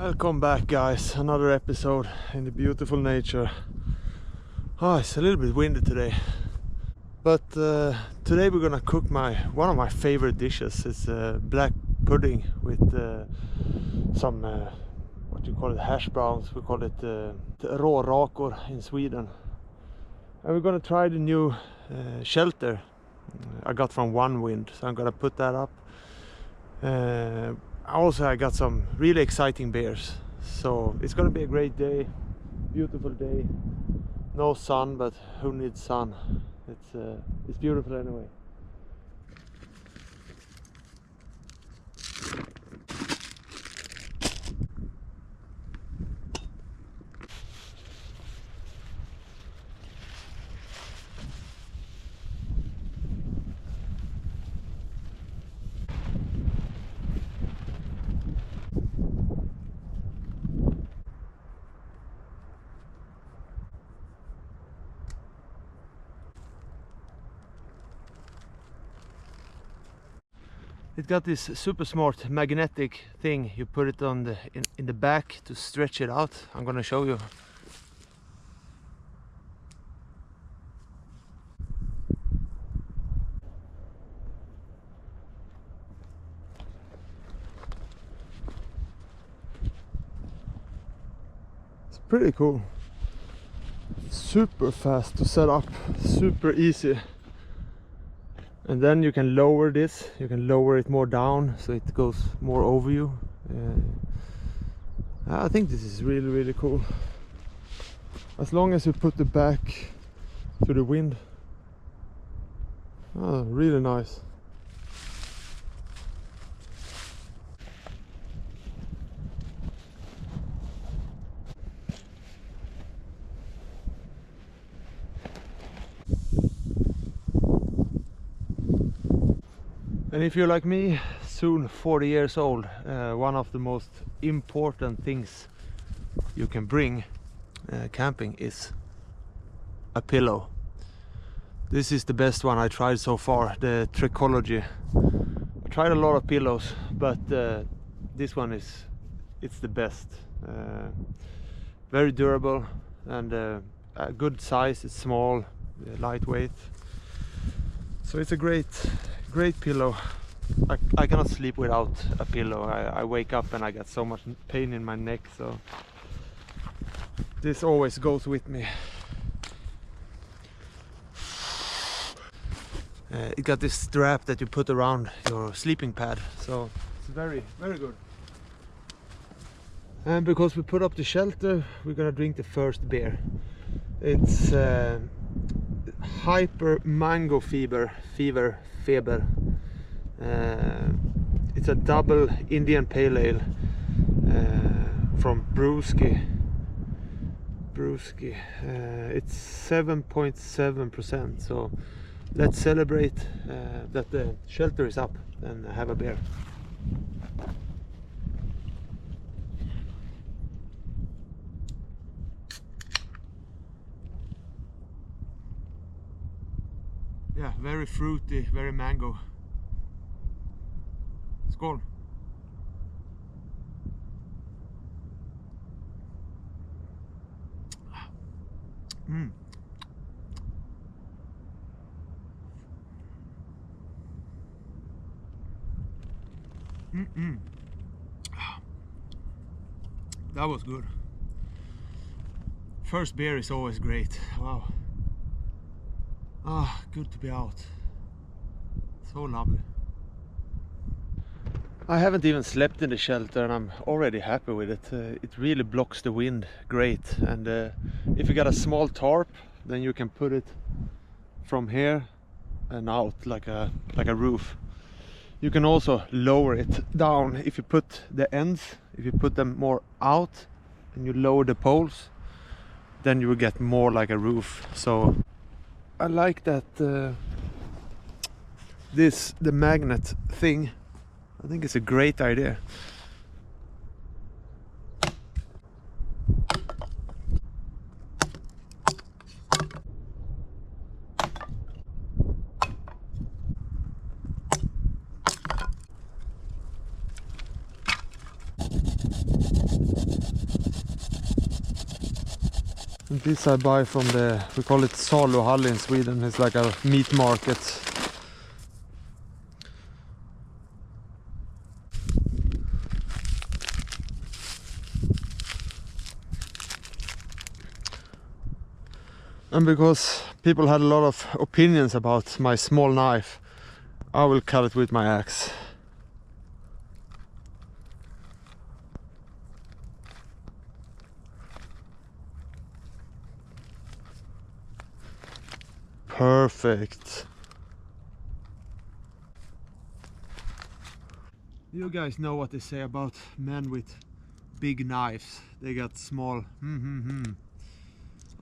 Welcome back, guys. Another episode in the beautiful nature. It's a little bit windy today, but today we're gonna cook one of my favorite dishes. It's black pudding with some what do you call it, hash browns. We call it rårakor in Sweden, and we're gonna try the new shelter I got from Onewind, so I'm gonna put that up. Also, I got some really exciting beers, so it's gonna be a great day, beautiful day. No sun, but who needs sun? It's beautiful anyway. It got this super smart magnetic thing. You put it on in the back to stretch it out. I'm gonna show you. It's pretty cool. Super fast to set up, super easy. And then you can lower this, you can lower it more down so it goes more over you. I think this is really cool. As long as you put the back to the wind. Really nice. And if you're like me, soon 40 years old, one of the most important things you can bring camping is a pillow. This is the best one I tried so far, the Tricology. I tried a lot of pillows, but this one it's the best. Very durable and a good size. It's small, lightweight. So it's a great pillow. I cannot sleep without a pillow. I wake up and I get so much pain in my neck, so this always goes with me. It got this strap that you put around your sleeping pad, so it's very good. And because we put up the shelter, we're gonna drink the first beer. It's Hyper Mango Fever. It's a double Indian Pale Ale from Brewski. It's 7.7%. So let's celebrate that the shelter is up and have a beer. Yeah, very fruity, very mango. Skål! That was good. First beer is always great. Wow. Good to be out. So lovely. I haven't even slept in the shelter and I'm already happy with it. It really blocks the wind great, and if you got a small tarp, then you can put it from here and out like a roof. You can also lower it down if you put the ends, if you put them more out and you lower the poles, then you will get more like a roof. So I like that the magnet thing. I think it's a great idea. This I buy from the, we call it Saluhall in Sweden. It's like a meat market. And because people had a lot of opinions about my small knife, I will cut it with my axe. Perfect. You guys know what they say about men with big knives. They got small.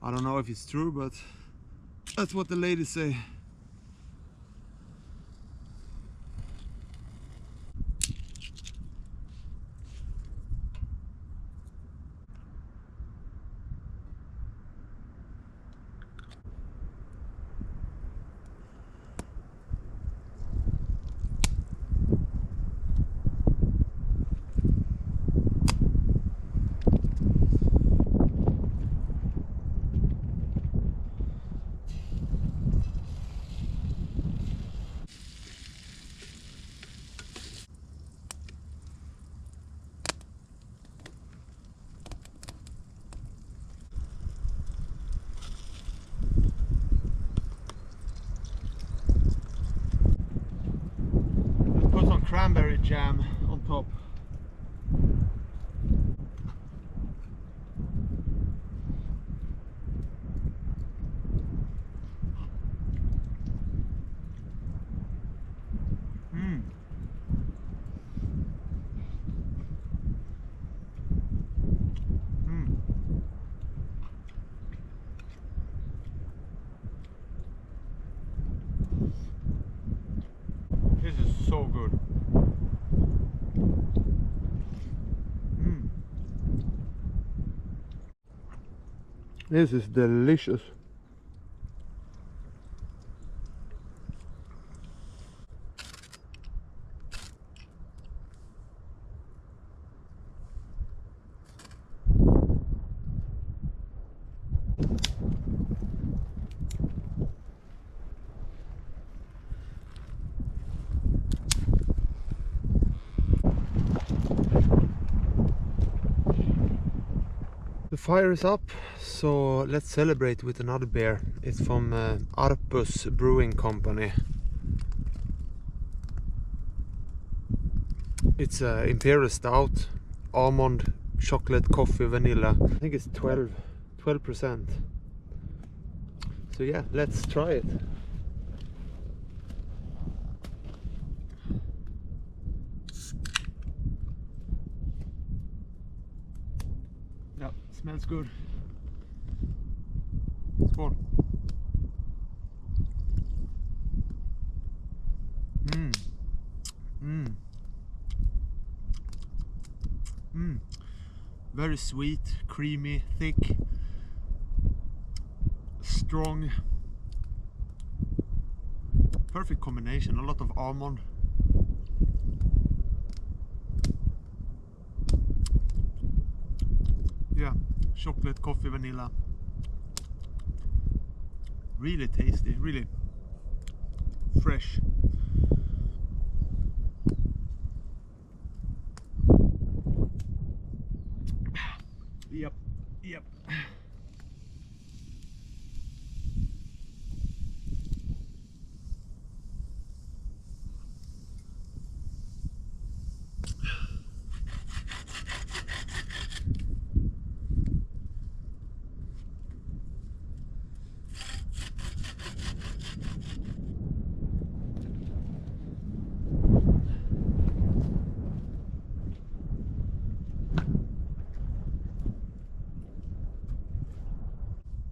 I don't know if it's true, but that's what the ladies say. Put some cranberry jam on top. This is so good. This is delicious. The fire is up, so let's celebrate with another beer. It's from Arpus Brewing Company. It's Imperial Stout, almond, chocolate, coffee, vanilla. I think it's 12%. So yeah, let's try it. Yeah, smells good. Skål. Very sweet, creamy, thick, strong. Perfect combination, a lot of almond. Yeah, chocolate, coffee, vanilla. Really tasty, really fresh. Yep.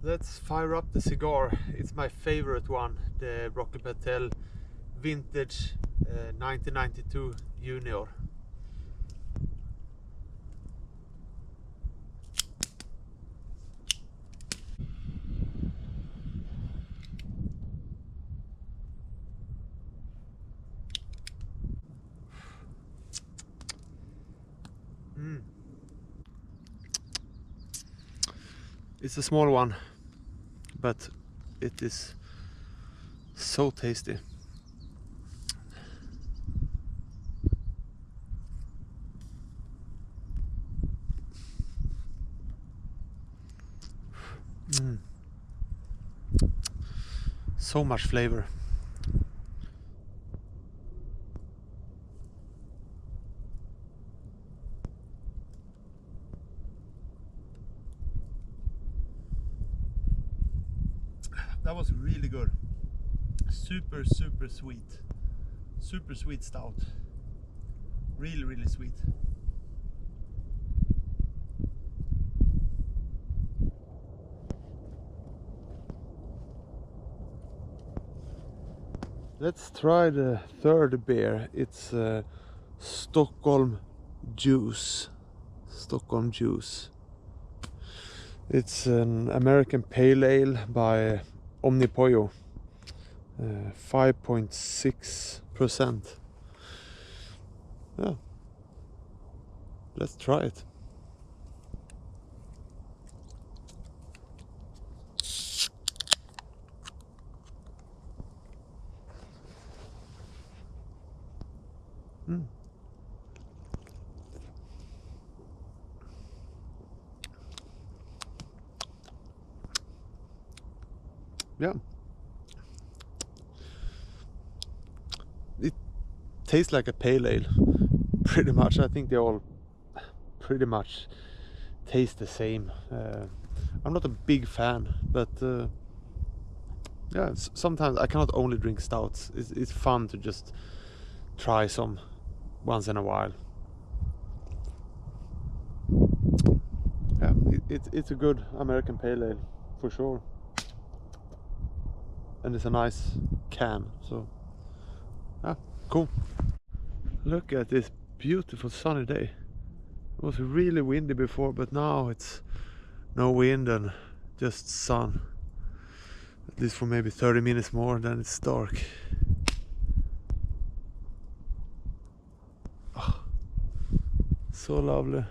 Let's fire up the cigar. It's my favorite one, the Rocky Patel Vintage 1992 Junior. It's a small one, but it is so tasty. So much flavor. That was really good. Super sweet. Super sweet stout. Really sweet. Let's try the third beer. It's Stockholm Juice. Stockholm Juice. It's an American Pale Ale by Onewind. 5.6%. Yeah. Let's try it. Yeah. It tastes like a pale ale, pretty much. I think they all pretty much taste the same. I'm not a big fan, but yeah, sometimes I cannot only drink stouts. It's fun to just try some once in a while. Yeah, it's a good American pale ale for sure. And it's a nice can, so yeah, cool. Look at this beautiful sunny day. It was really windy before, but now it's no wind and just sun. At least for maybe 30 minutes more, then it's dark. Oh, so lovely.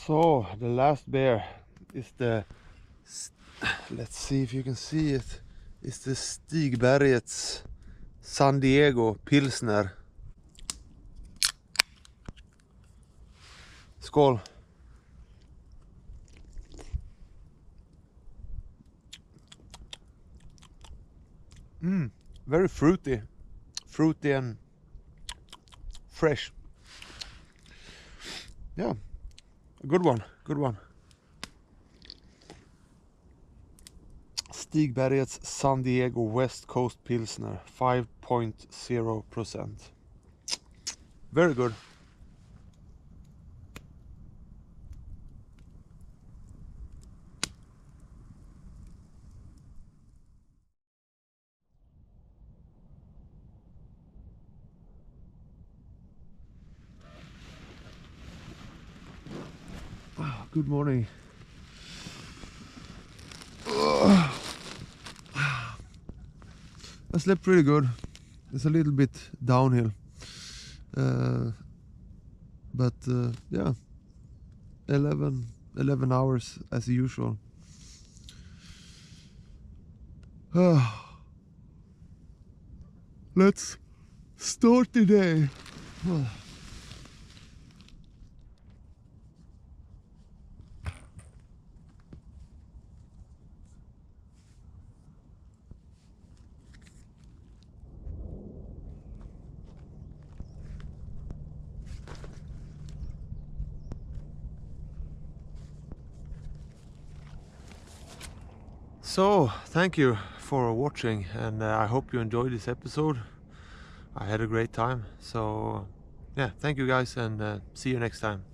So the last beer is the, let's see if you can see it, it's the Stigbergets San Diego Pilsner. Skål! Very fruity and fresh. Yeah, a good one. Stigbergets San Diego West Coast Pilsner, 5.0%. Very good. Good morning. I slept pretty good. It's a little bit downhill, but yeah, 11 hours as usual. Let's start the day. So, thank you for watching, and I hope you enjoyed this episode. I had a great time. So, yeah, thank you guys, and see you next time.